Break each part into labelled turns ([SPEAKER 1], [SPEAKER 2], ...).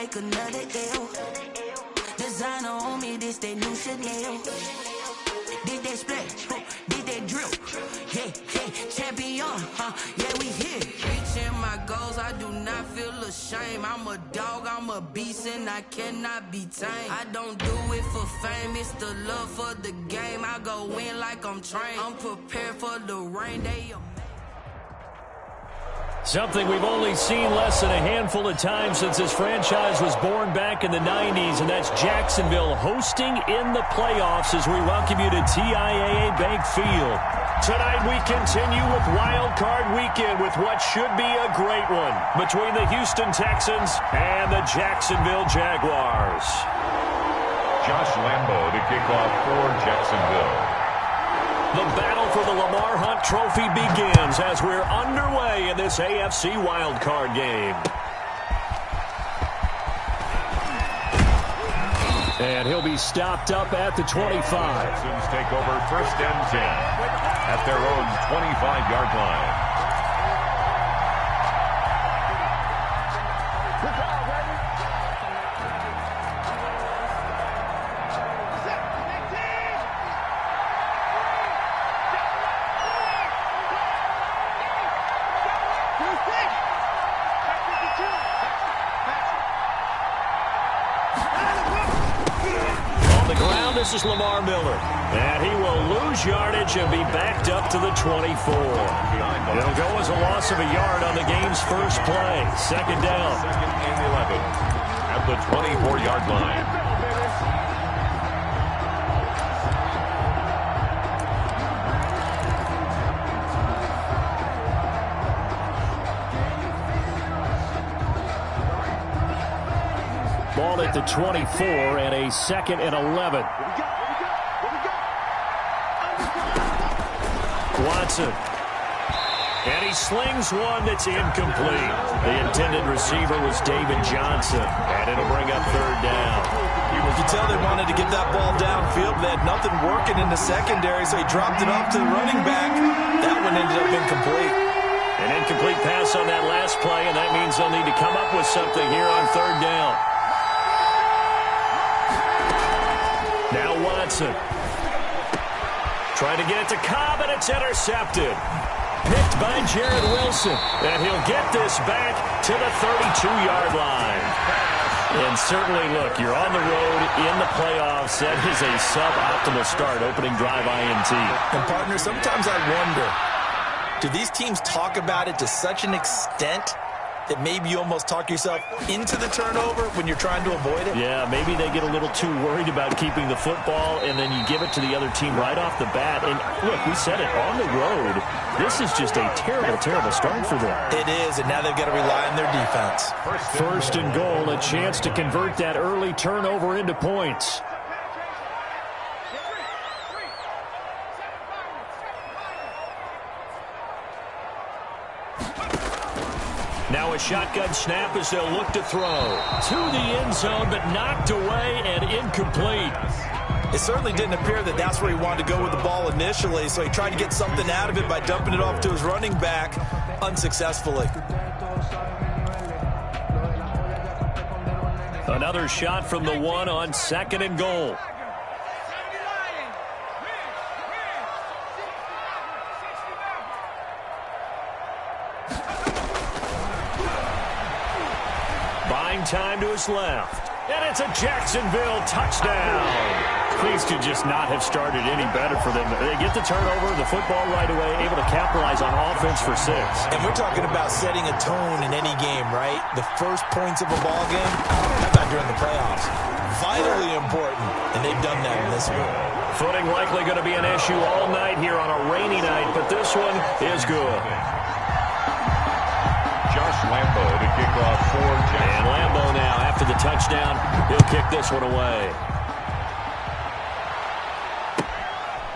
[SPEAKER 1] take another L. Designer on me, this that new Chanel. Did that splash, did that drip. Yeah, yeah, champion, yeah, we here. Reaching my goals, I do not feel ashamed. I'm a dog, I'm a beast, and I cannot be tamed. I don't do it for fame, it's the love for the game. I go in like I'm trained. I'm prepared for the rain, they are.
[SPEAKER 2] Something we've only seen less than a handful of times since this franchise was born back in the 90s, and that's Jacksonville hosting in the playoffs as we welcome you to TIAA Bank Field. Tonight we continue with Wild Card Weekend with what should be a great one between the Houston Texans and the Jacksonville Jaguars.
[SPEAKER 3] Josh Lambo to kick off for Jacksonville.
[SPEAKER 2] The battle for the Lamar Hunt Trophy begins as we're underway in this AFC wildcard game. And he'll be stopped up at the 25.
[SPEAKER 3] Texans take over 1st and 10 at their own 25-yard line.
[SPEAKER 2] This is Lamar Miller, and he will lose yardage and be backed up to the 24. It'll go as a loss of a yard on the game's first play. Second down.
[SPEAKER 3] 2nd and 11 at the 24-yard line.
[SPEAKER 2] Ball at the 24 and a 2nd and 11. Watson. And he slings one that's incomplete. The intended receiver was David Johnson, and it'll bring up 3rd down.
[SPEAKER 4] You could tell they wanted to get that ball downfield. They had nothing working in the secondary, so he dropped it off to the running back. That one ended up incomplete.
[SPEAKER 2] An incomplete pass on that last play, and that means they'll need to come up with something here on 3rd down. Now Watson. Trying to get it to Cobb, and it's intercepted. Picked by Jared Wilson. And he'll get this back to the 32-yard line. And certainly, look, you're on the road in the playoffs. That is a suboptimal start, opening drive INT.
[SPEAKER 4] And, partner, sometimes I wonder, do these teams talk about it to such an extent that maybe you almost talk yourself into the turnover when you're trying to avoid it?
[SPEAKER 2] Yeah, maybe they get a little too worried about keeping the football, and then you give it to the other team right off the bat. And, look, we said it, on the road, this is just a terrible, terrible start for them.
[SPEAKER 4] It is, and now they've got to rely on their defense.
[SPEAKER 2] 1st and goal, a chance to convert that early turnover into points. Now a shotgun snap as they'll look to throw. To the end zone, but knocked away and incomplete.
[SPEAKER 4] It certainly didn't appear that that's where he wanted to go with the ball initially, so he tried to get something out of it by dumping it off to his running back unsuccessfully.
[SPEAKER 2] Another shot from the 1 on 2nd and goal. Buying time to his left. And it's a Jacksonville touchdown. Things could just not have started any better for them. They get the turnover, the football right away, able to capitalize on offense for 6.
[SPEAKER 4] And we're talking about setting a tone in any game, right? The first points of a ball game, how about during the playoffs? Vitally important, and they've done that in this one.
[SPEAKER 2] Footing likely going to be an issue all night here on a rainy night, but this one is good.
[SPEAKER 3] Josh Lambo to kick off for Jacksonville.
[SPEAKER 2] And Lambo now, after the touchdown, he'll kick this one away.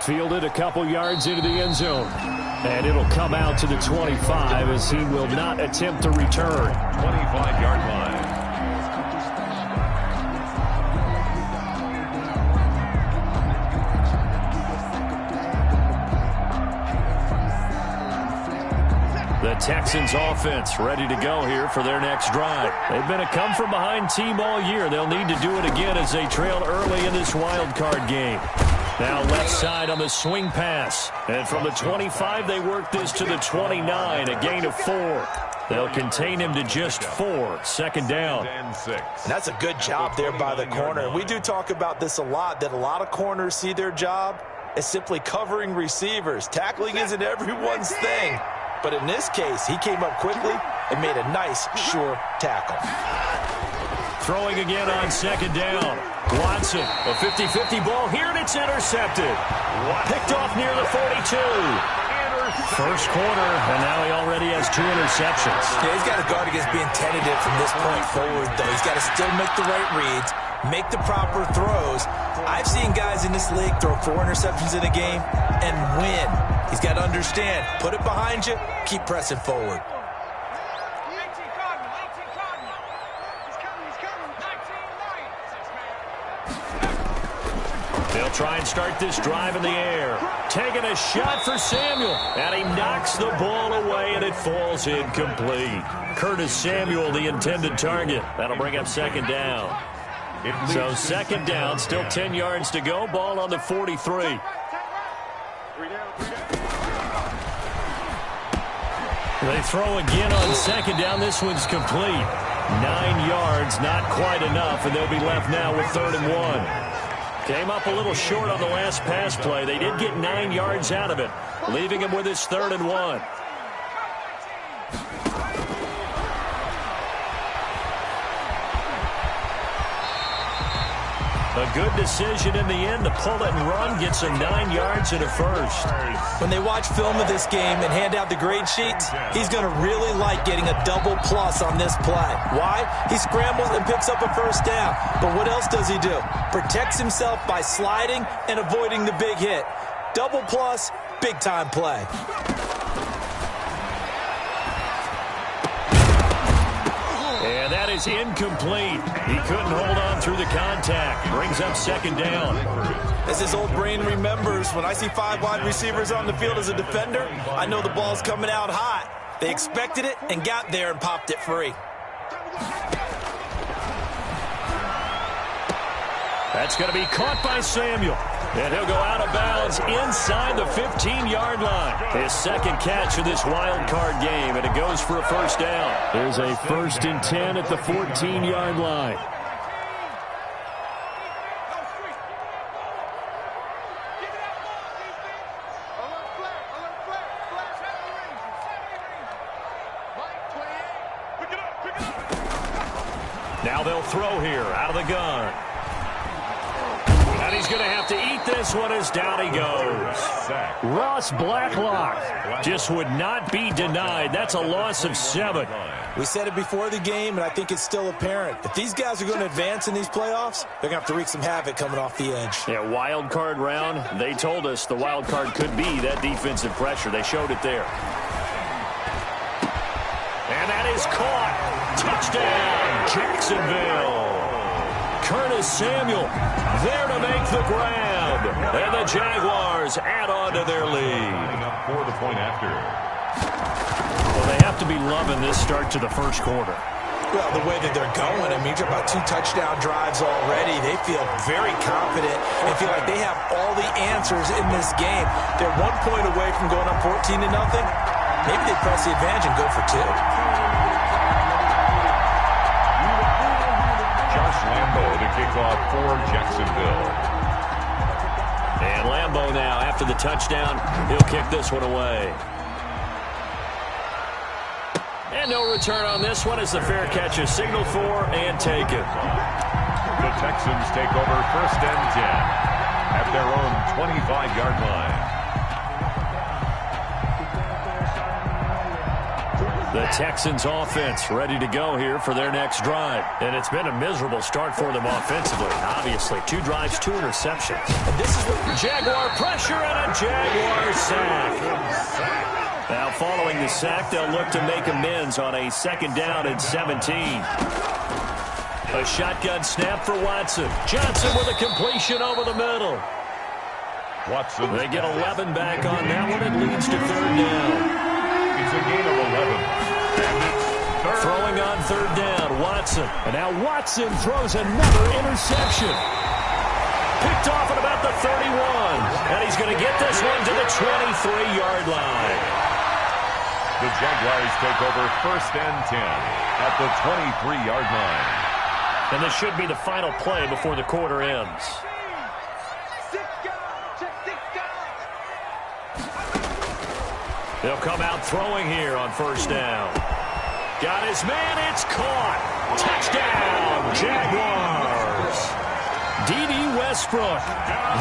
[SPEAKER 2] Fielded a couple yards into the end zone. And it'll come out to the 25 as he will not attempt to return.
[SPEAKER 3] 25-yard line.
[SPEAKER 2] The Texans offense ready to go here for their next drive. They've been a come-from-behind team all year. They'll need to do it again as they trail early in this wild card game. Now left side on the swing pass. And from the 25, they work this to the 29, a gain of 4. They'll contain him to just 4, second down.
[SPEAKER 4] And that's a good job there by the corner. We do talk about this a lot, that a lot of corners see their job as simply covering receivers. Tackling isn't everyone's thing. But in this case, he came up quickly and made a nice, sure tackle.
[SPEAKER 2] Throwing again on second down. Watson, a 50-50 ball here, and it's intercepted. Picked off near the 42. First quarter, and now he already has 2 interceptions.
[SPEAKER 4] Yeah, he's got to guard against being tentative from this point forward, though. He's got to still make the right reads, make the proper throws. I've seen guys in this league throw 4 interceptions in a game and win. He's got to understand, put it behind you, keep pressing forward.
[SPEAKER 2] They'll try and start this drive in the air. Taking a shot for Samuel. And he knocks the ball away, and it falls incomplete. Curtis Samuel, the intended target. That'll bring up second down. So second down, still 10 yards to go. Ball on the 43. They throw again on second down. This one's complete. 9 yards, not quite enough, and they'll be left now with 3rd and 1. Came up a little short on the last pass play. They did get 9 yards out of it, leaving him with his 3rd and 1. A good decision in the end to pull it and run, gets him 9 yards and a first.
[SPEAKER 4] When they watch film of this game and hand out the grade sheets, he's going to really like getting a double plus on this play. Why? He scrambles and picks up a first down. But what else does he do? Protects himself by sliding and avoiding the big hit. Double plus, big time play.
[SPEAKER 2] And that is incomplete. He couldn't hold on through the contact. Brings up second down.
[SPEAKER 4] As his old brain remembers, when I see 5 wide receivers on the field as a defender, I know the ball's coming out hot. They expected it and got there and popped it free.
[SPEAKER 2] That's going to be caught by Samuel. And he'll go out of bounds inside the 15-yard line. His second catch of this wild card game, and it goes for a first down. There's a 1st and 10 at the 14-yard line. Now they'll throw here out of the gun. And he's going to have to eat this one as down he goes. Ross Blacklock just would not be denied. That's a loss of 7.
[SPEAKER 4] We said it before the game, and I think it's still apparent. If these guys are going to advance in these playoffs, they're going to have to wreak some havoc coming off the edge.
[SPEAKER 2] Yeah, wild card round. They told us the wild card could be that defensive pressure. They showed it there. And that is caught. Touchdown, Jacksonville. Curtis Samuel there to make the grab. And the Jaguars add on to their lead.
[SPEAKER 3] For the point after.
[SPEAKER 2] Well, they have to be loving this start to the first quarter.
[SPEAKER 4] Well, the way that they're going, I mean, you're talking about 2 touchdown drives already. They feel very confident and feel like they have all the answers in this game. They're 1 point away from going up 14-0. Maybe they press the advantage and go for 2.
[SPEAKER 3] Lambo to kick off for Jacksonville.
[SPEAKER 2] And Lambo now, after the touchdown, he'll kick this one away. And no return on this one as the fair catch is signaled for and taken.
[SPEAKER 3] The Texans take over 1st and 10 at their own 25-yard line.
[SPEAKER 2] The Texans offense ready to go here for their next drive. And it's been a miserable start for them offensively. Obviously, 2 drives, 2 interceptions. And this is what Jaguar pressure and a Jaguar sack. Now following the sack, they'll look to make amends on a 2nd down and 17. A shotgun snap for Watson. Johnson with a completion over the middle.
[SPEAKER 3] Watson.
[SPEAKER 2] They get 11 back on that one. It leads to 3rd down.
[SPEAKER 3] It's a gain of 11.
[SPEAKER 2] third down. Watson. And now Watson throws another interception. Picked off at about the 31. And he's going to get this one to the 23-yard line.
[SPEAKER 3] The Jaguars take over 1st and 10 at the 23-yard line.
[SPEAKER 2] And this should be the final play before the quarter ends. They'll come out throwing here on 1st down. Got his man. It's caught. Touchdown, Jaguars. D.D. Westbrook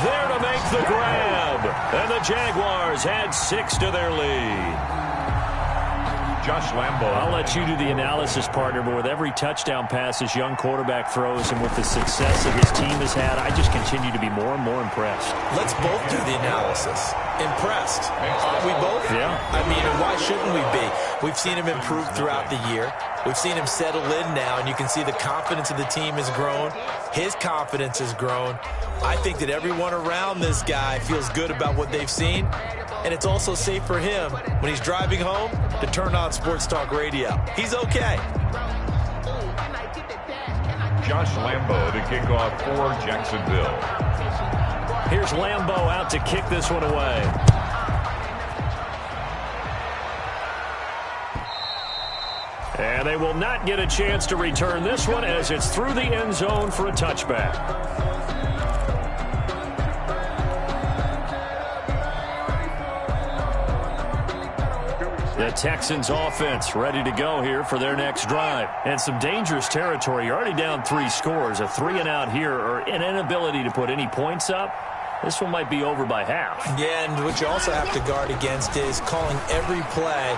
[SPEAKER 2] there to make the grab. And the Jaguars add 6 to their lead.
[SPEAKER 3] Josh Lambo.
[SPEAKER 2] I'll let you do the analysis, partner, but with every touchdown pass this young quarterback throws and with the success that his team has had, I just continue to be more and more impressed.
[SPEAKER 4] Let's both do the analysis. Impressed. Aren't we both?
[SPEAKER 2] Yeah.
[SPEAKER 4] I mean, why shouldn't we be? We've seen him improve throughout the year. We've seen him settle in now, and you can see the confidence of the team has grown. His confidence has grown. I think that everyone around this guy feels good about what they've seen, and it's also safe for him when he's driving home to turn on Sports Talk Radio. He's okay.
[SPEAKER 3] Josh Lambo to kick off for Jacksonville.
[SPEAKER 2] Here's Lambo out to kick this one away. And they will not get a chance to return this one as it's through the end zone for a touchback. The Texans offense ready to go here for their next drive. And some dangerous territory. You're already down 3 scores. A 3-and-out here or an inability to put any points up. This one might be over by half.
[SPEAKER 4] Yeah, and what you also have to guard against is calling every play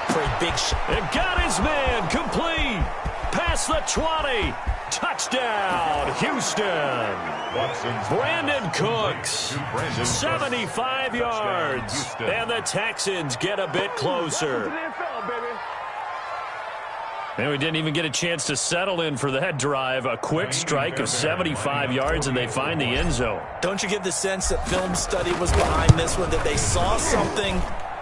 [SPEAKER 4] for a big shot.
[SPEAKER 2] And got his man complete. Past the 20. Touchdown, Houston. Brandon Cooks, 75 yards. And the Texans get a bit closer. And we didn't even get a chance to settle in for that drive. A quick strike of 75 yards, and they find the end zone.
[SPEAKER 4] Don't you get the sense that film study was behind this one, that they saw something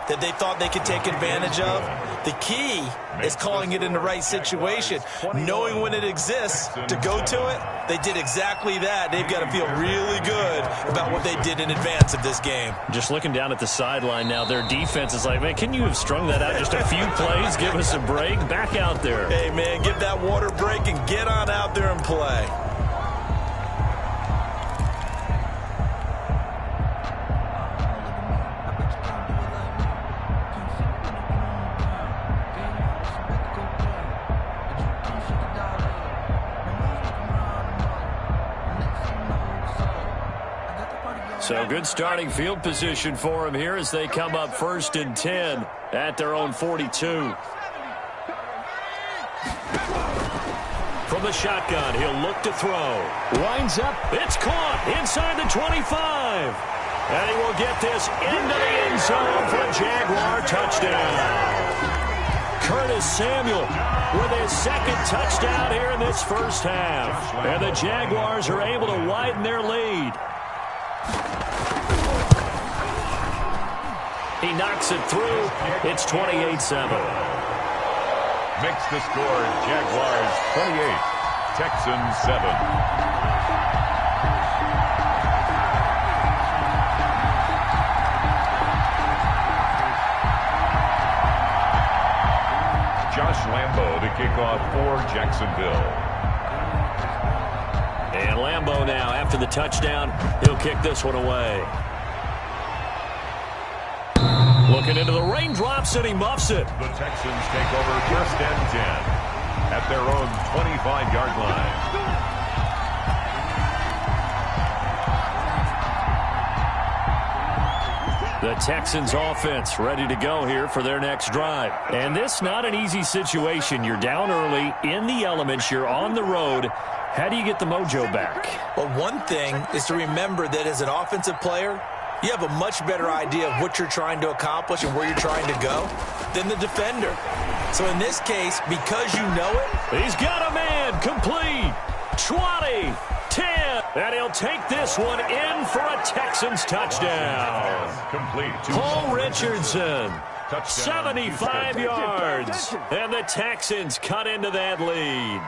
[SPEAKER 4] that they thought they could take advantage of? The key is calling it in the right situation, knowing when it exists to go to it. They did exactly that. They've got to feel really good about what they did in advance of this game.
[SPEAKER 2] Just looking down at the sideline now, their defense is like, man, can you have strung that out just a few plays? Give us a break. Back out there.
[SPEAKER 4] Hey, man, give that water break and get on out there and play.
[SPEAKER 2] So good starting field position for him here as they come up 1st and 10 at their own 42. From the shotgun, he'll look to throw. Winds up. It's caught inside the 25. And he will get this into the end zone for a Jaguar touchdown. Curtis Samuel with his 2nd touchdown here in this first half. And the Jaguars are able to widen their lead. He knocks it through. It's 28-7.
[SPEAKER 3] Makes the score Jaguars 28, Texans 7. Josh Lambo to kick off for Jacksonville.
[SPEAKER 2] And Lambo now, after the touchdown, he'll kick this one away. Looking into the raindrops, and he muffs it.
[SPEAKER 3] The Texans take over 1st and 10 at their own 25-yard line.
[SPEAKER 2] The Texans offense ready to go here for their next drive. And this not an easy situation. You're down early, in the elements, you're on the road. How do you get the mojo back?
[SPEAKER 4] Well, one thing is to remember that as an offensive player, you have a much better idea of what you're trying to accomplish and where you're trying to go than the defender. So in this case, because you know it,
[SPEAKER 2] he's got a man complete. 20, 10, and he'll take this one in for a Texans touchdown.
[SPEAKER 3] Complete.
[SPEAKER 2] Paul Richardson
[SPEAKER 3] Touchdown,
[SPEAKER 2] 75 yards. And the Texans cut into that lead.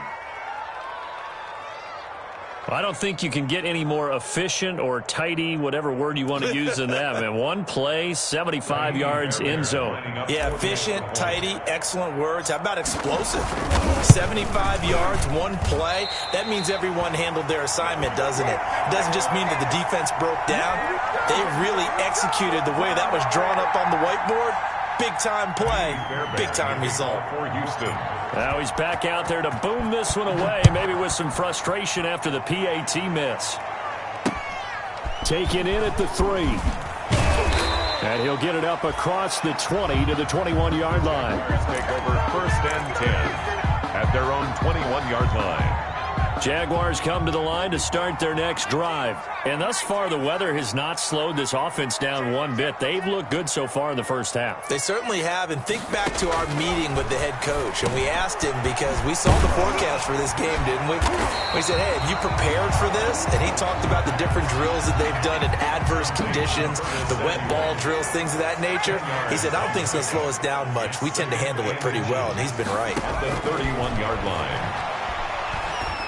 [SPEAKER 2] I don't think you can get any more efficient or tidy, whatever word you want to use in that, man. One play, 75 yards, end zone.
[SPEAKER 4] Yeah, efficient, tidy, excellent words. How about explosive? 75 yards, one play. That means everyone handled their assignment, doesn't it? It doesn't just mean that the defense broke down. They really executed the way that was drawn up on the whiteboard. Big-time play, big-time result.
[SPEAKER 3] For Houston.
[SPEAKER 2] Now he's back out there to boom this one away, maybe with some frustration after the PAT miss. Taken in at the 3. And he'll get it up across the 20 to the 21-yard line.
[SPEAKER 3] Take over 1st and 10 at their own 21-yard line.
[SPEAKER 2] Jaguars come to the line to start their next drive. And thus far, the weather has not slowed this offense down one bit. They've looked good so far in the first half.
[SPEAKER 4] They certainly have. And think back to our meeting with the head coach. And we asked him because we saw the forecast for this game, didn't we? We said, hey, have you prepared for this? And he talked about the different drills that they've done in adverse conditions, the wet ball drills, things of that nature. He said, I don't think it's going to slow us down much. We tend to handle it pretty well, and he's been right.
[SPEAKER 3] At the 31-yard line.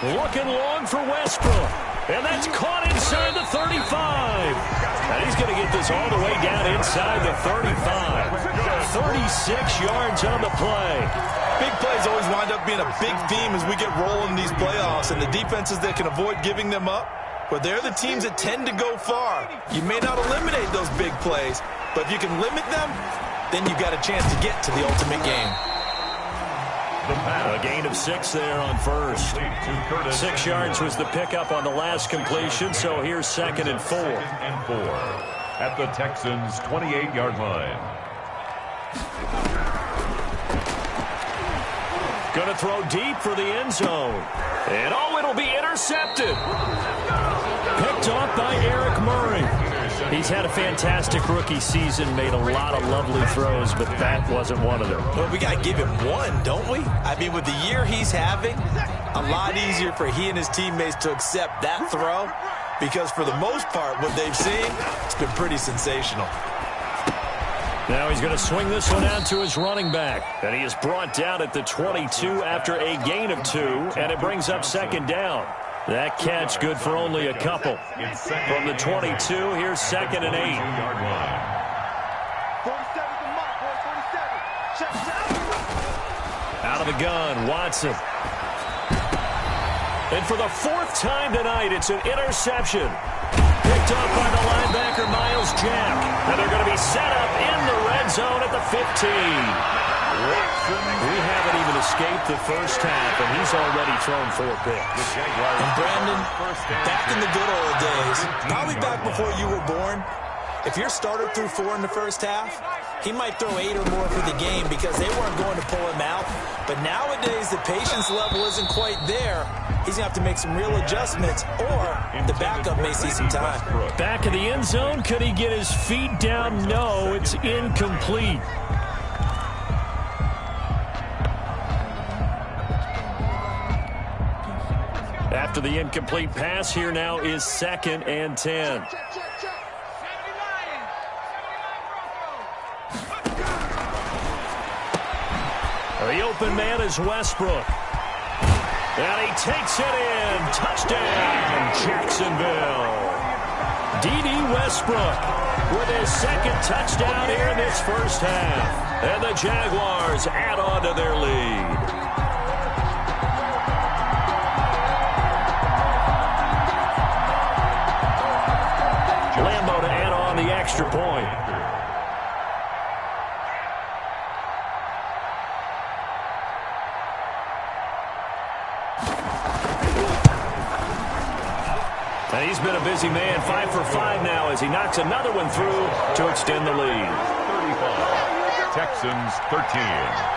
[SPEAKER 2] Looking long for Westbrook. And that's caught inside the 35. And he's going to get this all the way down inside the 35. 36 yards on the play.
[SPEAKER 4] Big plays always wind up being a big theme as we get rolling in these playoffs. And the defenses that can avoid giving them up, well, they're the teams that tend to go far. You may not eliminate those big plays, but if you can limit them, then you've got a chance to get to the ultimate game.
[SPEAKER 2] A gain of 6 there on first. 6 yards was the pickup on the last completion, so here's 2nd and 4.
[SPEAKER 3] At the Texans' 28-yard line.
[SPEAKER 2] Going to throw deep for the end zone. And oh, it'll be intercepted. Picked off by Eric Murray. He's had a fantastic rookie season, made a lot of lovely throws, but that wasn't one of them.
[SPEAKER 4] Well, we got to give him one, don't we? I mean, with the year he's having, a lot easier for he and his teammates to accept that throw because for the most part, what they've seen, it's been pretty sensational.
[SPEAKER 2] Now he's going to swing this one out to his running back, and he is brought down at the 22 after a gain of 2, and it brings up 2nd down. That catch good for only a couple. From the 22, here's 2nd and 8. Out of the gun, Watson. And for the 4th time tonight, it's an interception. Picked up by the linebacker, Miles Jack. And they're going to be set up in the red zone at the 15. We haven't even escaped the first half, and he's already thrown 4 picks.
[SPEAKER 4] And Brandon, back in the good old days, probably back before you were born, if your starter threw 4 in the first half, he might throw 8 or more for the game because they weren't going to pull him out. But nowadays, the patience level isn't quite there. He's going to have to make some real adjustments, or the backup may see some time.
[SPEAKER 2] Back of the end zone, could he get his feet down? No, it's incomplete. After the incomplete pass, here now is 2nd and 10. The open man is Westbrook. And he takes it in. Touchdown, Jacksonville. D.D. Westbrook with his 2nd touchdown here in this first half. And the Jaguars add on to their lead. Lambo to add on the extra point. And he's been a busy man, 5 for 5 now as he knocks another one through to extend the lead.
[SPEAKER 3] 35, Texans 13.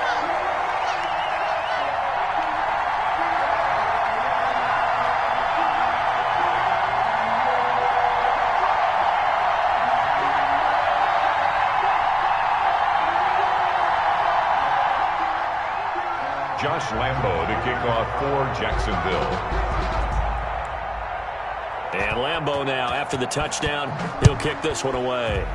[SPEAKER 3] Josh Lambo to kick off for Jacksonville.
[SPEAKER 2] And Lambo now, after the touchdown, he'll kick this one away.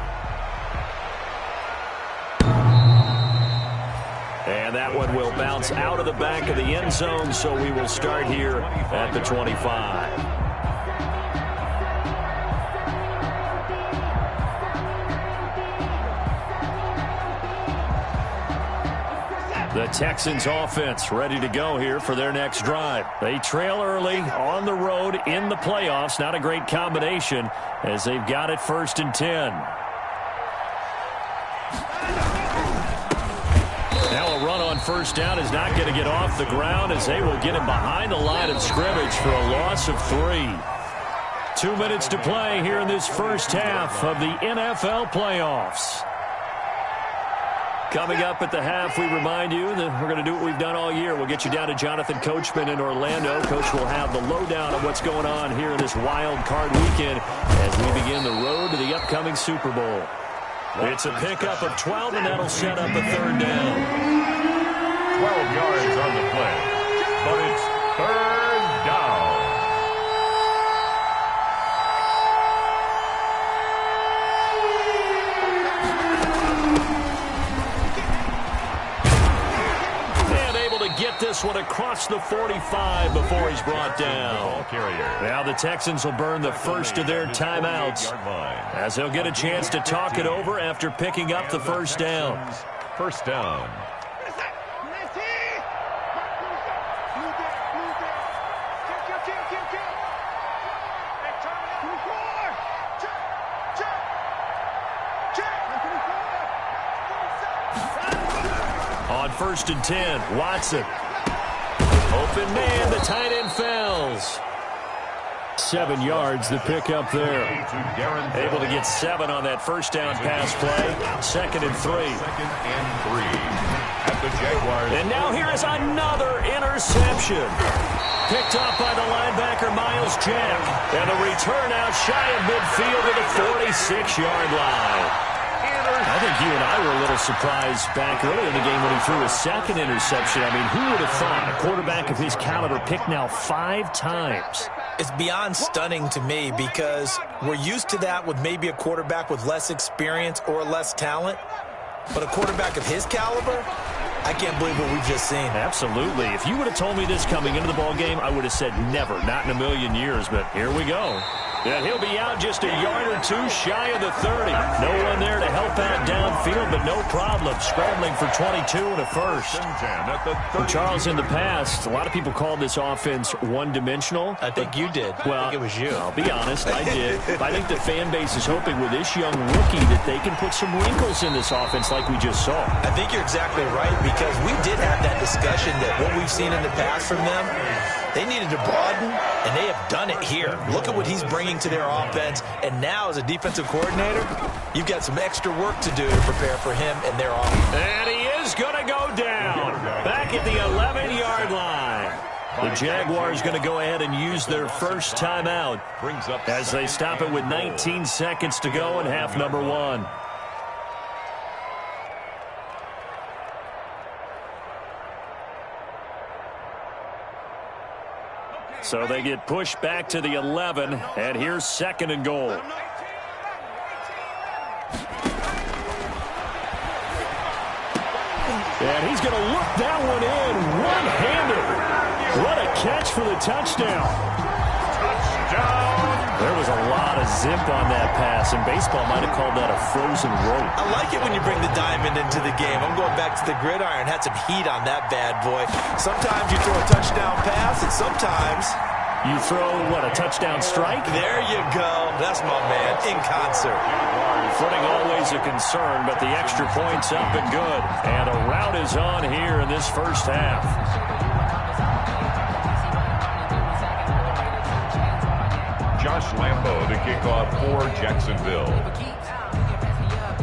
[SPEAKER 2] And that one will bounce out of the back of the end zone, so we will start here at the 25. The Texans offense ready to go here for their next drive. They trail early on the road in the playoffs. Not a great combination as they've got it 1st and 10. Now a run on 1st down is not going to get off the ground as they will get him behind the line of scrimmage for a loss of 3. 2 minutes to play here in this first half of the NFL playoffs. Coming up at the half, we remind you that we're going to do what we've done all year. We'll get you down to Jonathan Coachman in Orlando. Coach will have the lowdown of what's going on here in this wild card weekend as we begin the road to the upcoming Super Bowl. It's a pickup of 12, and that'll set up a 3rd down.
[SPEAKER 3] 12 yards on the play, but it's 3rd down.
[SPEAKER 2] Get this one across the 45 before he's brought down. Now the Texans will burn the first of their timeouts as they'll get a chance to talk it over after picking up the 1st down.
[SPEAKER 3] 1st down.
[SPEAKER 2] On 1st and 10, Watson. Open man, the tight end falls. 7 yards, the pickup there. Able to get 7 on that 1st down pass play. 2nd and 3.
[SPEAKER 3] 2nd and 3 at the Jaguars.
[SPEAKER 2] And now here is another interception. Picked up by the linebacker, Miles Jack. And the return out shy of midfield to the 46-yard line. I think you and I were a little surprised back early in the game when he threw his 2nd interception. I mean, who would have thought a quarterback of his caliber picked now 5 times?
[SPEAKER 4] It's beyond stunning to me because we're used to that with maybe a quarterback with less experience or less talent. But a quarterback of his caliber, I can't believe what we've just seen.
[SPEAKER 2] Absolutely. If you would have told me this coming into the ball game, I would have said never, not in a million years. But here we go. And he'll be out just a yard or 2 shy of the 30. No one there to help out downfield, but no problem. Scrambling for 22 and a first. And Charles, in the past, a lot of people called this offense one-dimensional.
[SPEAKER 4] I think you did.
[SPEAKER 2] Well,
[SPEAKER 4] I think it was you.
[SPEAKER 2] I'll be honest, I did. I think the fan base is hoping with this young rookie that they can put some wrinkles in this offense like we just saw.
[SPEAKER 4] I think you're exactly right because we did have that discussion that what we've seen in the past from them, they needed to broaden, and they have done it here. Look at what he's bringing to their offense, and now as a defensive coordinator, you've got some extra work to do to prepare for him and their offense.
[SPEAKER 2] And he is going to go down back at the 11-yard line. The Jaguars going to go ahead and use their first timeout as they stop it with 19 seconds to go in half number 1. So they get pushed back to the 11, and here's 2nd and goal. And he's going to look that one in one-handed. What a catch for the touchdown. There was a lot of zip on that pass, and baseball might have called that a frozen rope.
[SPEAKER 4] I like it when you bring the diamond into the game. I'm going back to the gridiron. Had some heat on that bad boy. Sometimes you throw a touchdown pass, and sometimes
[SPEAKER 2] you throw, what, a touchdown strike?
[SPEAKER 4] There you go. That's my man, in concert.
[SPEAKER 2] Footing always a concern, but the extra point's up and good. And a rout is on here in this first half.
[SPEAKER 3] Josh Lambo to kick off for Jacksonville.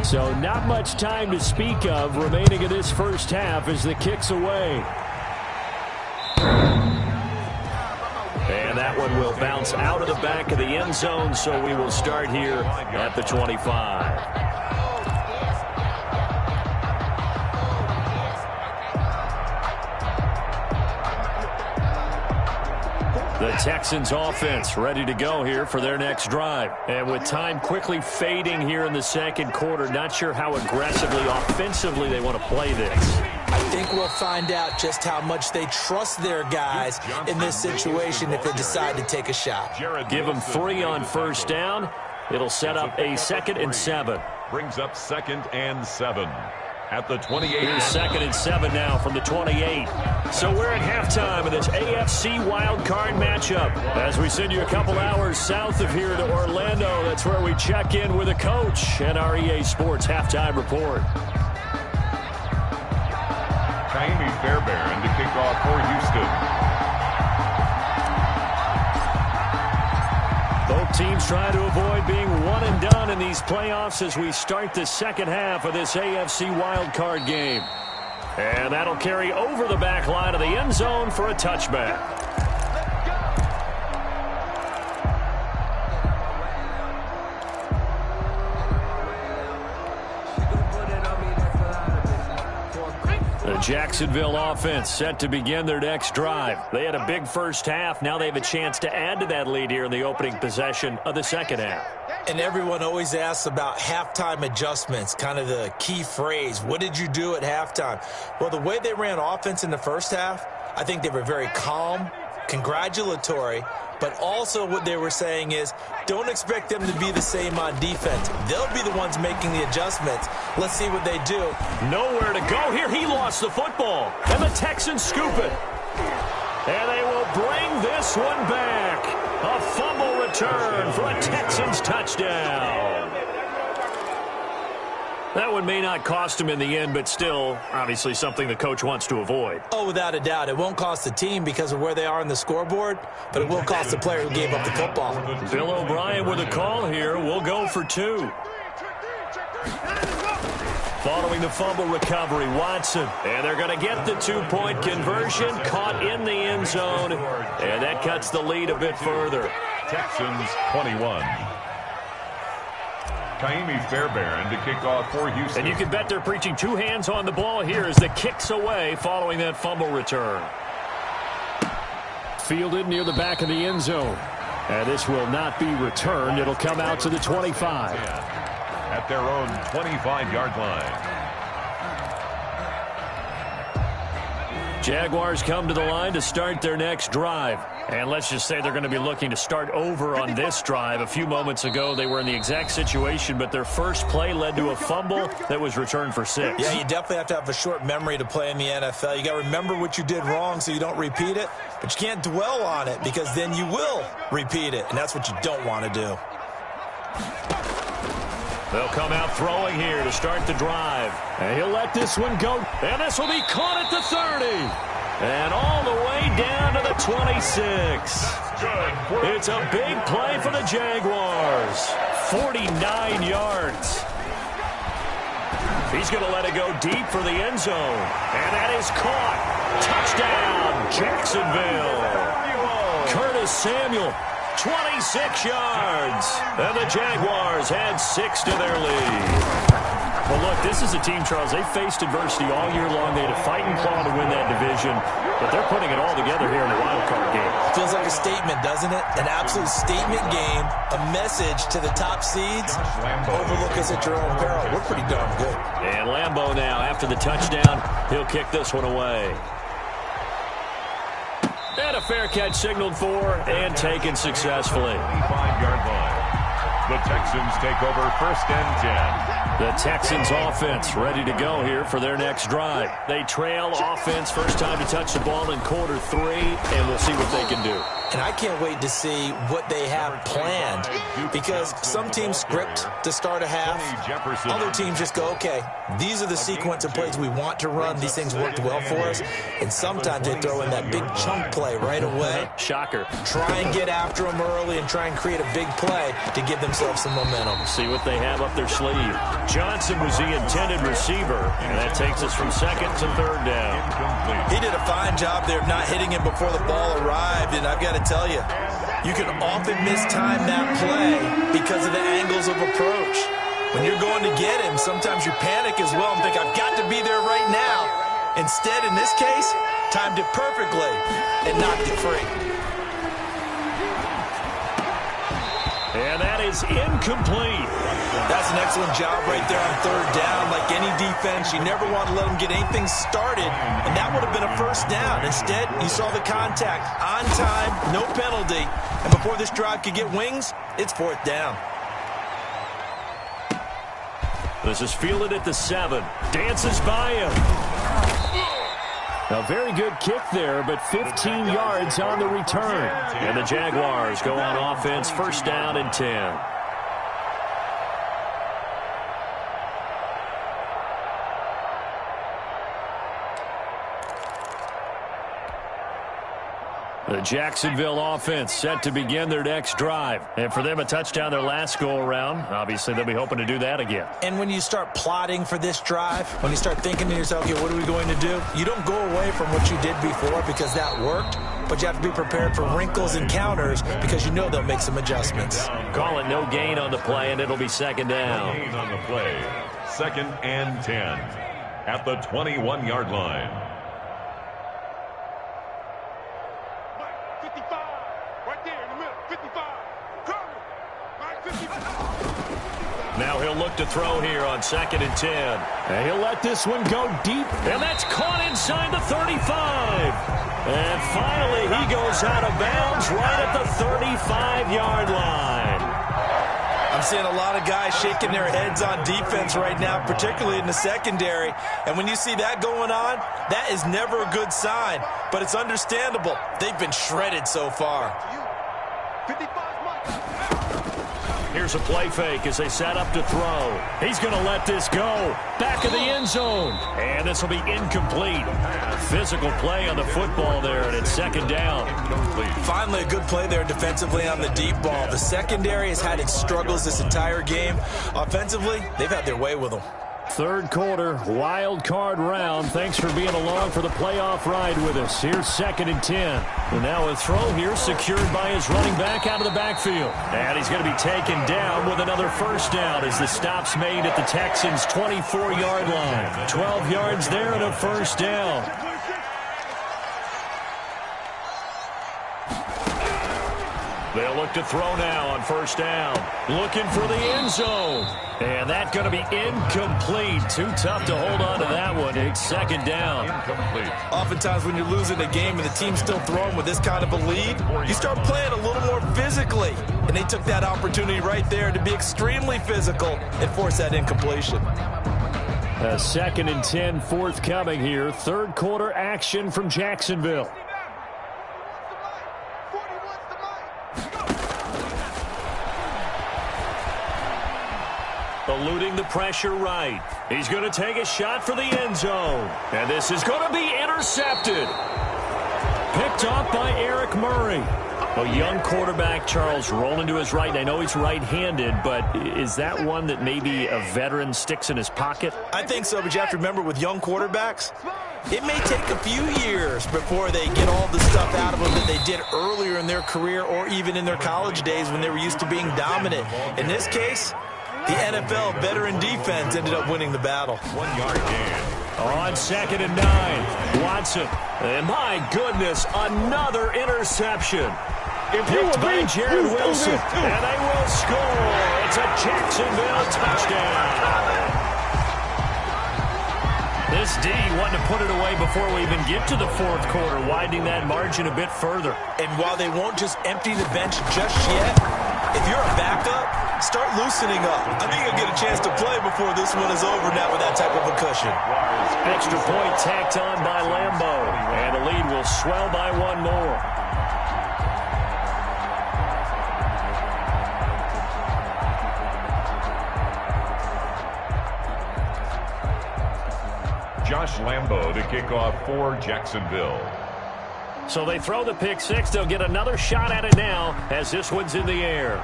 [SPEAKER 2] So not much time to speak of remaining in this first half as the kick's away. And that one will bounce out of the back of the end zone, so we will start here at the 25. The Texans offense ready to go here for their next drive. And with time quickly fading here in the second quarter, not sure how aggressively, offensively they want to play this.
[SPEAKER 4] think we'll find out just how much they trust their guys in this situation if they decide to take a shot.
[SPEAKER 2] Give them 3 on first down. It'll set up a 2nd and 7.
[SPEAKER 3] Brings up 2nd and 7 at the 28.
[SPEAKER 2] Here's 2nd and 7 now from the 28. So we're at halftime of this AFC wildcard matchup. As we send you a couple hours south of here to Orlando, that's where we check in with a coach and our EA Sports halftime report.
[SPEAKER 3] Fairbairn to kick off for Houston.
[SPEAKER 2] Both teams trying to avoid being one and done in these playoffs as we start the second half of this AFC wildcard game. And that'll carry over the back line of the end zone for a touchback. The Jacksonville offense set to begin their next drive. They had a big first half. Now they have a chance to add to that lead here in the opening possession of the second half.
[SPEAKER 4] And everyone always asks about halftime adjustments, kind of the key phrase. What did you do at halftime? Well, the way they ran offense in the first half, I think they were very calm, congratulatory, but also what they were saying is don't expect them to be the same on defense. They'll be the ones making the adjustments. Let's see what they do.
[SPEAKER 2] Nowhere to go here. He lost the football. And the Texans scoop it. And they will bring this one back. A fumble return for a Texans touchdown. That one may not cost him in the end, but still, obviously something the coach wants to avoid.
[SPEAKER 4] Oh, without a doubt. It won't cost the team because of where they are on the scoreboard, but it will cost the player who gave up the football.
[SPEAKER 2] Bill O'Brien with a call here. We'll go for 2. Following the fumble recovery, Watson. And they're going to get the 2-point conversion, caught in the end zone, and that cuts the lead a bit further.
[SPEAKER 3] Texans 21. Fairbairn to kick off for Houston.
[SPEAKER 2] And you can bet they're preaching 2 hands on the ball here as the kick's away following that fumble return. Fielded near the back of the end zone. And this will not be returned. It'll come out to the 25.
[SPEAKER 3] At their own 25-yard line.
[SPEAKER 2] Jaguars come to the line to start their next drive. And let's just say they're going to be looking to start over on this drive. A few moments ago, they were in the exact situation, but their first play led to a fumble that was returned for 6.
[SPEAKER 4] Yeah, you definitely have to have a short memory to play in the NFL. You got to remember what you did wrong so you don't repeat it, but you can't dwell on it because then you will repeat it, and that's what you don't want to do.
[SPEAKER 2] They'll come out throwing here to start the drive. And he'll let this one go. And this will be caught at the 30. And all the way down to the 26. It's a big play for the Jaguars. 49 yards. He's going to let it go deep for the end zone. And that is caught. Touchdown, Jacksonville. Curtis Samuel. 26 yards. And the Jaguars add 6 to their lead. Well, look, this is a team, Charles, they faced adversity all year long. They had to fight and claw to win that division, but they're putting it all together here in the wild card game.
[SPEAKER 4] Feels like a statement, doesn't it? An absolute statement game, a message to the top seeds. Overlook us at your own peril. We're pretty darn good.
[SPEAKER 2] And Lambeau now, after the touchdown, he'll kick this one away. And a fair catch signaled for and taken successfully.
[SPEAKER 3] 25-yard line. The Texans take over 1st and 10.
[SPEAKER 2] The Texans offense ready to go here for their next drive. They trail offense, first time to touch the ball in quarter 3, and we'll see what they can do.
[SPEAKER 4] And I can't wait to see what they have planned because some teams script to start a half. Other teams just go, okay, these are the sequence of plays we want to run. These things worked well for us. And sometimes they throw in that big chunk play right away.
[SPEAKER 2] Shocker.
[SPEAKER 4] Try and get after them early and try and create a big play to give themselves some momentum.
[SPEAKER 2] See what they have up their sleeve. Johnson was the intended receiver, and that takes us from 2nd to 3rd down.
[SPEAKER 4] He did a fine job there of not hitting him before the ball arrived, and I've got to tell you, you can often mistime that play because of the angles of approach. When you're going to get him, sometimes you panic as well and think, I've got to be there right now. Instead, in this case, timed it perfectly and knocked it free.
[SPEAKER 2] And that is incomplete.
[SPEAKER 4] That's an excellent job right there on third down. Like any defense, you never want to let them get anything started, and that would have been a first down. Instead, you saw the contact on time, no penalty, and before this drive could get wings, it's fourth down.
[SPEAKER 2] This is fielded at the 7. Dances by him. A very good kick there, but 15 yards on the return. And the Jaguars go on offense, first down and 10. The Jacksonville offense set to begin their next drive. And for them, a touchdown their last go-around. Obviously, they'll be hoping to do that again.
[SPEAKER 4] And when you start plotting for this drive, when you start thinking to yourself, okay, what are we going to do? You don't go away from what you did before because that worked, but you have to be prepared for wrinkles and counters because you know they'll make some adjustments.
[SPEAKER 2] Call it no gain on the play, and it'll be second down.
[SPEAKER 3] No gain on the play. Second and 10 at the 21-yard line.
[SPEAKER 2] Now he'll look to throw here on second and 10. And he'll let this one go deep. And that's caught inside the 35. And finally he goes out of bounds right at the 35-yard line.
[SPEAKER 4] I'm seeing a lot of guys shaking their heads on defense right now, particularly in the secondary. And when you see that going on, that is never a good sign. But it's understandable. They've been shredded so far.
[SPEAKER 2] Here's a play fake as they set up to throw. He's going to let this go. Back of the end zone. And this will be incomplete. Physical play on the football there, and it's second down.
[SPEAKER 4] Finally, a good play there defensively on the deep ball. The secondary has had its struggles this entire game. Offensively, they've had their way with them.
[SPEAKER 2] Third quarter, wild card round. Thanks for being along for the playoff ride with us. Here's second and 10. And now a throw here secured by his running back out of the backfield. And he's going to be taken down with another first down as the stop's made at the Texans' 24-yard line. 12 yards there and a first down. They'll look to throw now on first down. Looking for the end zone. And that's going to be incomplete. Too tough to hold on to that one. It's second down.
[SPEAKER 3] Incomplete.
[SPEAKER 4] Oftentimes when you're losing a game and the team's still throwing with this kind of a lead, you start playing a little more physically. And they took that opportunity right there to be extremely physical and force that incompletion.
[SPEAKER 2] A second and 10 forthcoming here. Third quarter action from Jacksonville. Eluding the pressure right. He's going to take a shot for the end zone. And this is going to be intercepted. Picked off by Eric Murray. A young quarterback, Charles, rolling to his right. And I know he's right-handed, but is that one that maybe a veteran sticks in his pocket?
[SPEAKER 4] I think so, but you have to remember with young quarterbacks, it may take a few years before they get all the stuff out of them that they did earlier in their career or even in their college days when they were used to being dominant. In this case, the NFL veteran defense ended up winning the battle.
[SPEAKER 3] 1 yard gain.
[SPEAKER 2] On second and 9, Watson. And my goodness, another interception. Picked by Jared Wilson. And they will score. It's a Jacksonville touchdown. This D wanting to put it away before we even get to the fourth quarter, widening that margin a bit further.
[SPEAKER 4] And while they won't just empty the bench just yet, if you're a backup, start loosening up. I think you'll get a chance to play before this one is over now with that type of a cushion.
[SPEAKER 2] Extra point tacked on by Lambeau. And the lead will swell by one more.
[SPEAKER 3] Josh Lambeau to kick off for Jacksonville.
[SPEAKER 2] So they throw the pick six. They'll get another shot at it now as this one's in the air.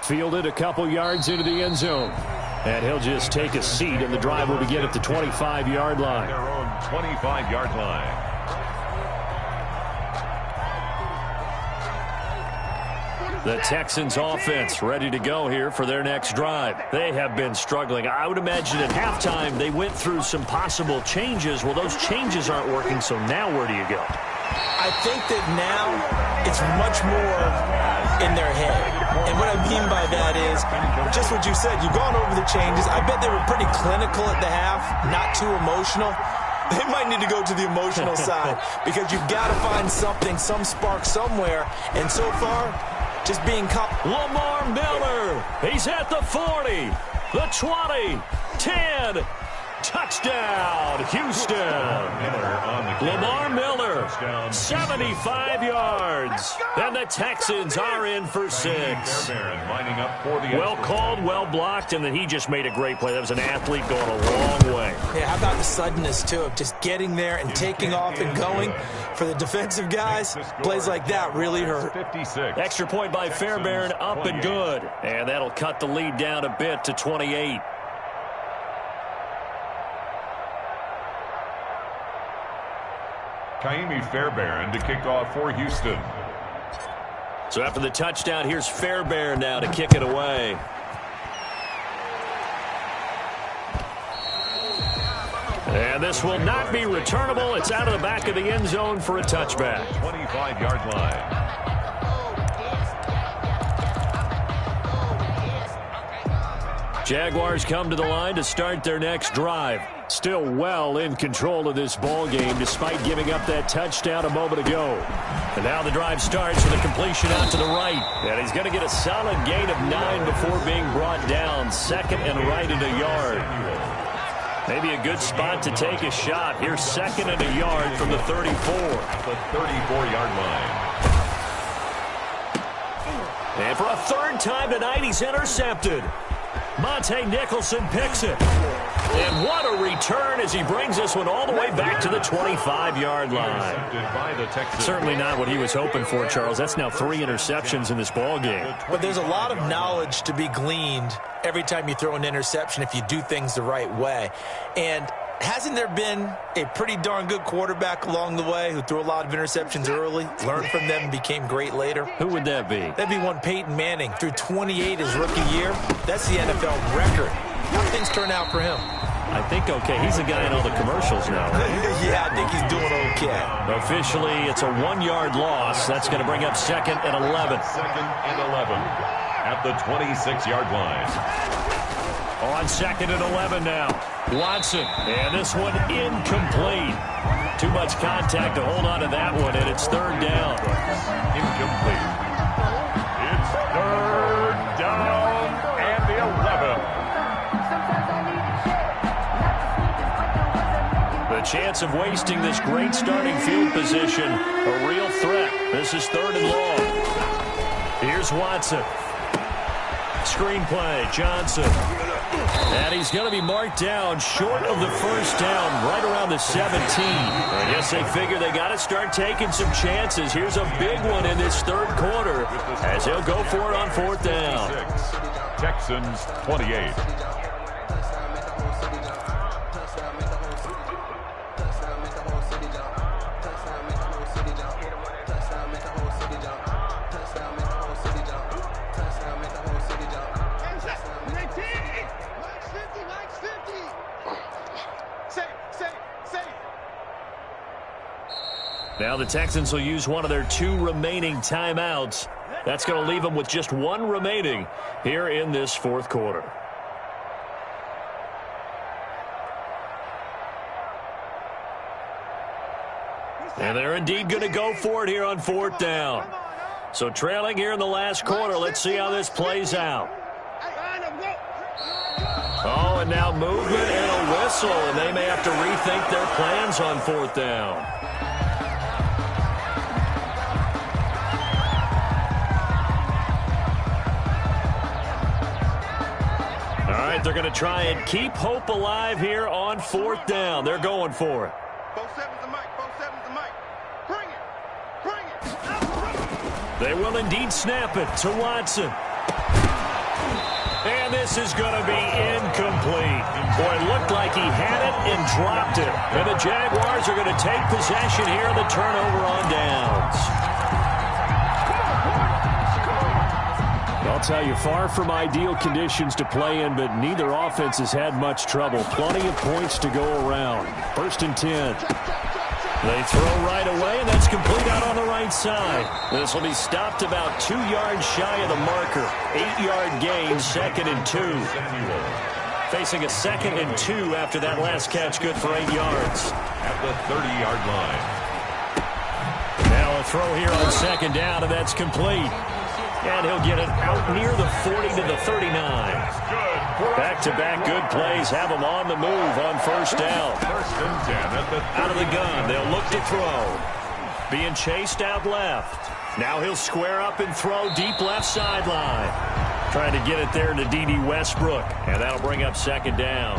[SPEAKER 2] Fielded a couple yards into the end zone. And he'll just take a seat, and the drive will begin at the 25-yard line.
[SPEAKER 3] Their own 25-yard line.
[SPEAKER 2] The Texans offense ready to go here for their next drive. They have been struggling. I would imagine at halftime they went through some possible changes. Well, those changes aren't working, so now where do you go?
[SPEAKER 4] I think that now it's much more in their head. And what I mean by that is just what you said. You've gone over the changes. I bet they were pretty clinical at the half, not too emotional. They might need to go to the emotional side because you've got to find something, some spark somewhere. And so far, just being
[SPEAKER 2] Lamar Miller, he's at the 40, the 20, 10. Touchdown, Houston. Lamar Miller, 75 yards. And the Texans are in for 6. Well called, well blocked, and then he just made a great play. That was an athlete going a long way.
[SPEAKER 4] Yeah, how about the suddenness, too, of just getting there and taking off and going? For the defensive guys, plays like that really hurt.
[SPEAKER 2] Extra point by Fairbairn, up and good. And that'll cut the lead down a bit to 28.
[SPEAKER 3] Kaimi Fairbairn to kick off for Houston.
[SPEAKER 2] So after the touchdown, here's Fairbairn now to kick it away. And this will not be returnable. It's out of the back of the end zone for a touchback.
[SPEAKER 3] 25-yard line.
[SPEAKER 2] Jaguars come to the line to start their next drive. Still well in control of this ball game despite giving up that touchdown a moment ago. And now the drive starts with a completion out to the right. And he's going to get a solid gain of 9 before being brought down. Second and right at a yard. Maybe a good spot to take a shot. Here's second and a yard from the 34.
[SPEAKER 3] The 34-yard line.
[SPEAKER 2] And for a third time tonight, he's intercepted. Monte Nicholson picks it. And what a return as he brings this one all the way back to the 25-yard line. Certainly not what he was hoping for, Charles. That's now 3 interceptions in this ball game.
[SPEAKER 4] But there's a lot of knowledge to be gleaned every time you throw an interception if you do things the right way. And hasn't there been a pretty darn good quarterback along the way who threw a lot of interceptions early, learned from them, and became great later?
[SPEAKER 2] Who would that be?
[SPEAKER 4] That'd be one Peyton Manning. Threw 28 his rookie year. That's the NFL record. How things turn out for him?
[SPEAKER 2] I think okay. He's the guy in all the commercials now.
[SPEAKER 4] Yeah, I think he's doing okay.
[SPEAKER 2] Officially, it's a 1-yard loss. That's going to bring up second and 11.
[SPEAKER 3] Second and 11 at the 26-yard line.
[SPEAKER 2] On second and 11 now. Watson, and this one incomplete. Too much contact to hold on to that one, and it's third down.
[SPEAKER 3] Incomplete. It's third down and the 11.
[SPEAKER 2] The chance of wasting this great starting field position, a real threat. This is third and long. Here's Watson. Screenplay, Johnson. And he's going to be marked down short of the first down, right around the 17. I guess they figure they got to start taking some chances. Here's a big one in this third quarter as he'll go for it on fourth down.
[SPEAKER 3] Texans 28.
[SPEAKER 2] Now the Texans will use one of their 2 remaining timeouts. That's going to leave them with just 1 remaining here in this fourth quarter. And they're indeed going to go for it here on fourth down. So trailing here in the last quarter, let's see how this plays out. Oh, and now movement and a whistle, and they may have to rethink their plans on fourth down. All right, they're going to try and keep hope alive here on fourth down. They're going for it.
[SPEAKER 5] 4-7's the mic. 4-7's the mic. Bring it. Bring it.
[SPEAKER 2] They will indeed snap it to Watson. And this is going to be incomplete. Boy, it looked like he had it and dropped it. And the Jaguars are going to take possession here on the turnover on downs. I'll tell you, far from ideal conditions to play in, but neither offense has had much trouble. Plenty of points to go around. First and 10. They throw right away, and that's complete out on the right side. This will be stopped about 2 yards shy of the marker. 8-yard gain, 2nd and 2. Facing a 2nd and 2 after that last catch, good for 8 yards.
[SPEAKER 3] At the 30-yard line.
[SPEAKER 2] Now a throw here on 2nd down, and that's complete. And he'll get it out near the 40 to the 39. Back-to-back good plays have them on the move on 1st down.
[SPEAKER 3] 1st and 10 at the 30.
[SPEAKER 2] Out of the gun, they'll look to throw. Being chased out left. Now he'll square up and throw deep left sideline. Trying to get it there to D.D. Westbrook, and that'll bring up 2nd down.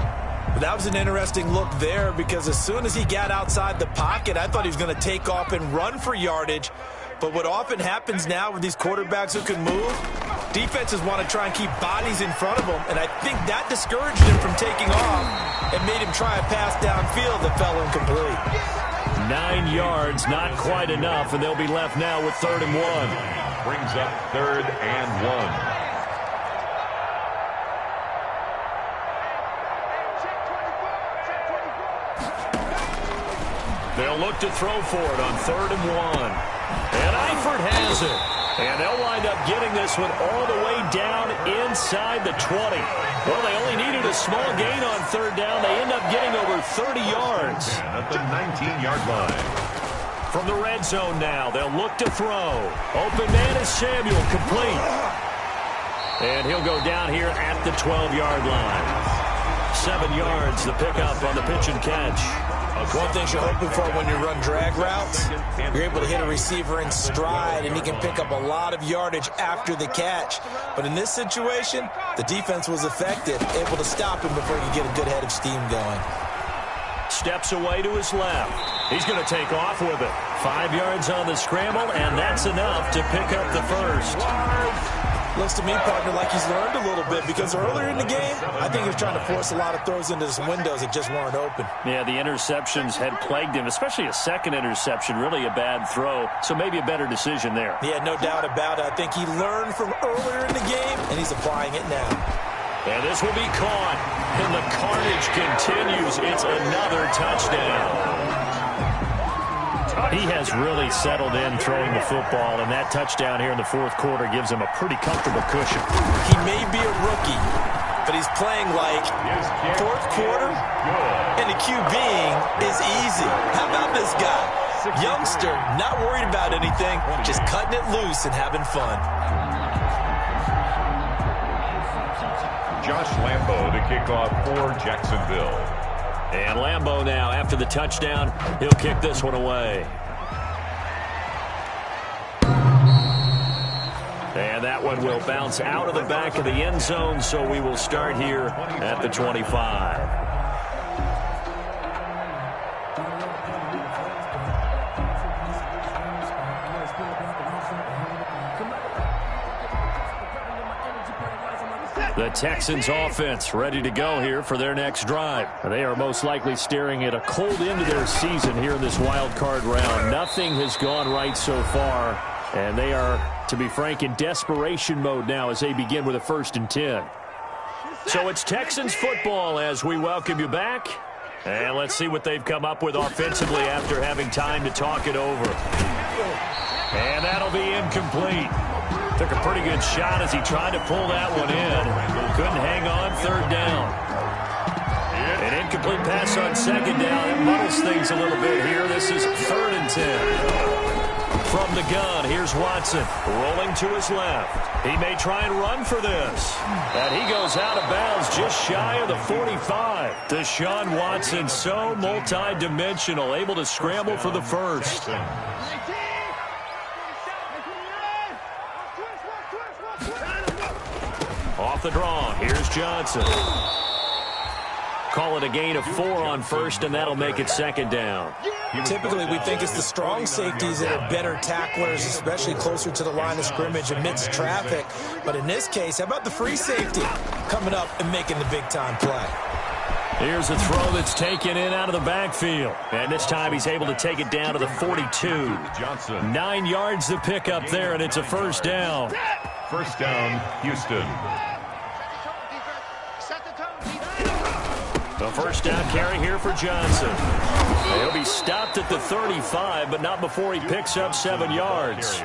[SPEAKER 4] That was an interesting look there because as soon as he got outside the pocket, I thought he was going to take off and run for yardage. But what often happens now with these quarterbacks who can move, defenses want to try and keep bodies in front of them, and I think that discouraged him from taking off and made him try a pass downfield that fell incomplete.
[SPEAKER 2] 9 yards, not quite enough, and they'll be left now with 3rd and 1.
[SPEAKER 3] Brings up 3rd and 1.
[SPEAKER 2] They'll look to throw for it on 3rd and 1. And Eifert has it. And they'll wind up getting this one all the way down inside the 20. Well, they only needed a small gain on 3rd down. They end up getting over 30 yards.
[SPEAKER 3] At the 19-yard line.
[SPEAKER 2] From the red zone now, they'll look to throw. Open man is Samuel, complete. And he'll go down here at the 12-yard line. 7 yards, the pickup on the pitch and catch.
[SPEAKER 4] One thing you're hoping for when you run drag routes, you're able to hit a receiver in stride, and he can pick up a lot of yardage after the catch. But in this situation, the defense was effective, able to stop him before he could get a good head of steam going.
[SPEAKER 2] Steps away to his left. He's going to take off with it. 5 yards on the scramble, and that's enough to pick up the first.
[SPEAKER 4] Looks to me, partner, like he's learned a little bit because earlier in the game, I think he was trying to force a lot of throws into some windows that just weren't open.
[SPEAKER 2] Yeah, the interceptions had plagued him, especially a second interception, really a bad throw. So maybe a better decision there.
[SPEAKER 4] Yeah, no doubt about it. I think he learned from earlier in the game, and he's applying it now.
[SPEAKER 2] And this will be caught, and the carnage continues. It's another touchdown. He has really settled in throwing the football, and that touchdown here in the 4th quarter gives him a pretty comfortable cushion.
[SPEAKER 4] He may be a rookie, but he's playing like 4th quarter, and the QBing is easy. How about this guy? Youngster, not worried about anything, just cutting it loose and having fun.
[SPEAKER 3] Josh Lambo to kick off for Jacksonville.
[SPEAKER 2] And Lambo now, after the touchdown, he'll kick this one away. And that one will bounce out of the back of the end zone, so we will start here at the 25. The Texans offense ready to go here for their next drive. They are most likely staring at a cold end to their season here in this wild card round. Nothing has gone right so far, and they are, to be frank, in desperation mode now as they begin with a 1st and 10. So it's Texans football as we welcome you back. And let's see what they've come up with offensively after having time to talk it over. And that'll be incomplete. Took a pretty good shot as he tried to pull that one in. Couldn't hang on 3rd down. An incomplete pass on 2nd down. It muddles things a little bit here. This is 3rd and 10. From the gun, here's Watson rolling to his left. He may try and run for this. And he goes out of bounds just shy of the 45. Deshaun Watson, so multi-dimensional, able to scramble for the first. Off the draw, here's Johnson. Call it a gain of 4 on 1st, and that'll make it 2nd down.
[SPEAKER 4] Typically, we think it's the strong safeties that are better tacklers, especially closer to the line of scrimmage amidst traffic. But in this case, how about the free safety coming up and making the big-time play?
[SPEAKER 2] Here's a throw that's taken in out of the backfield. And this time he's able to take it down to the 42. 9 yards to pick up there, and it's a 1st down.
[SPEAKER 3] 1st down, Houston.
[SPEAKER 2] The first down carry here for Johnson. He'll be stopped at the 35, but not before he picks up 7 yards.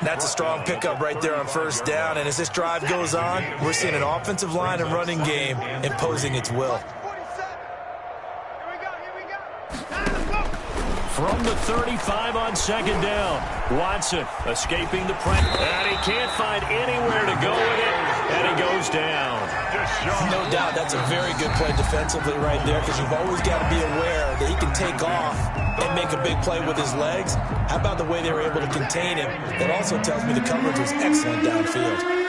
[SPEAKER 4] That's a strong pickup right there on first down, and as this drive goes on, we're seeing an offensive line and running game imposing its will.
[SPEAKER 2] From the 35 on second down, Watson escaping the press, and he can't find anywhere to go with it, and he goes down.
[SPEAKER 4] No doubt that's a very good play defensively right there, because you've always got to be aware that he can take off and make a big play with his legs. How about the way they were able to contain him? That also tells me the coverage was excellent downfield.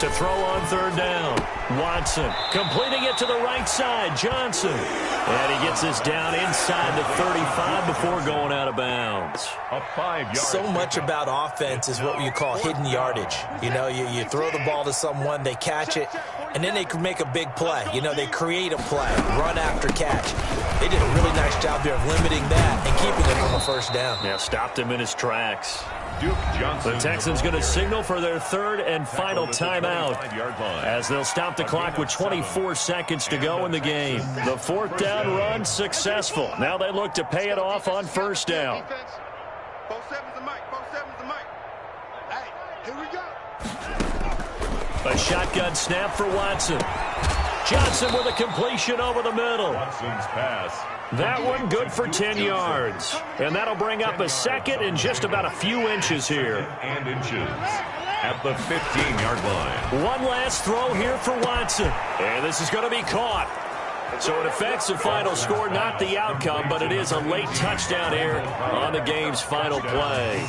[SPEAKER 2] To throw on third down, Watson completing it to the right side, Johnson. And he gets this down inside the 35 before going out of bounds.
[SPEAKER 3] A 5-yard.
[SPEAKER 4] So much about offense is what you call hidden yardage. You know, you throw the ball to someone, they catch it, and then they can make a big play. You know, they create a play, run after catch. They did a really nice job there of limiting that and keeping it from a first down.
[SPEAKER 2] Yeah, stopped him in his tracks.
[SPEAKER 3] Duke Johnson.
[SPEAKER 2] The Texans going to signal for their third and final timeout as they'll stop the clock with 24 seconds to go in the game. The fourth down run successful. Now they look to pay it off on first down. A shotgun snap for Watson. Johnson with a completion over the middle.
[SPEAKER 3] Watson's pass.
[SPEAKER 2] That one good for 10 yards. And that'll bring up a second and just about a few inches here.
[SPEAKER 3] And inches at the 15-yard line.
[SPEAKER 2] One last throw here for Watson. And this is going to be caught. So it affects the final score, not the outcome, but it is a late touchdown here on the game's final play.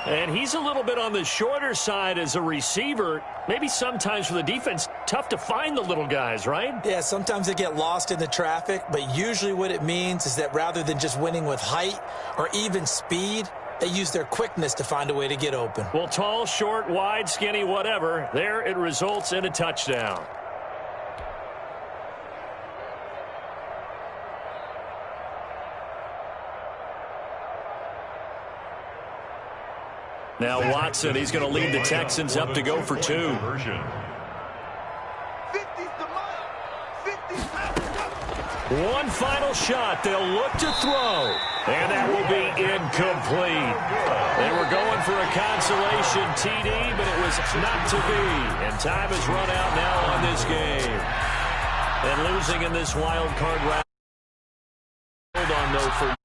[SPEAKER 2] And he's a little bit on the shorter side as a receiver. Maybe sometimes for the defense, tough to find the little guys, right?
[SPEAKER 4] Yeah, sometimes they get lost in the traffic, but usually what it means is that rather than just winning with height or even speed, they use their quickness to find a way to get open.
[SPEAKER 2] Well, tall, short, wide, skinny, whatever, there it results in a touchdown. Now Watson, he's going to lead the Texans up to go for 2. One final shot. They'll look to throw. And that will be incomplete. They were going for a consolation TD, but it was not to be. And time has run out now on this game. And losing in this wild card round. Hold on, though, for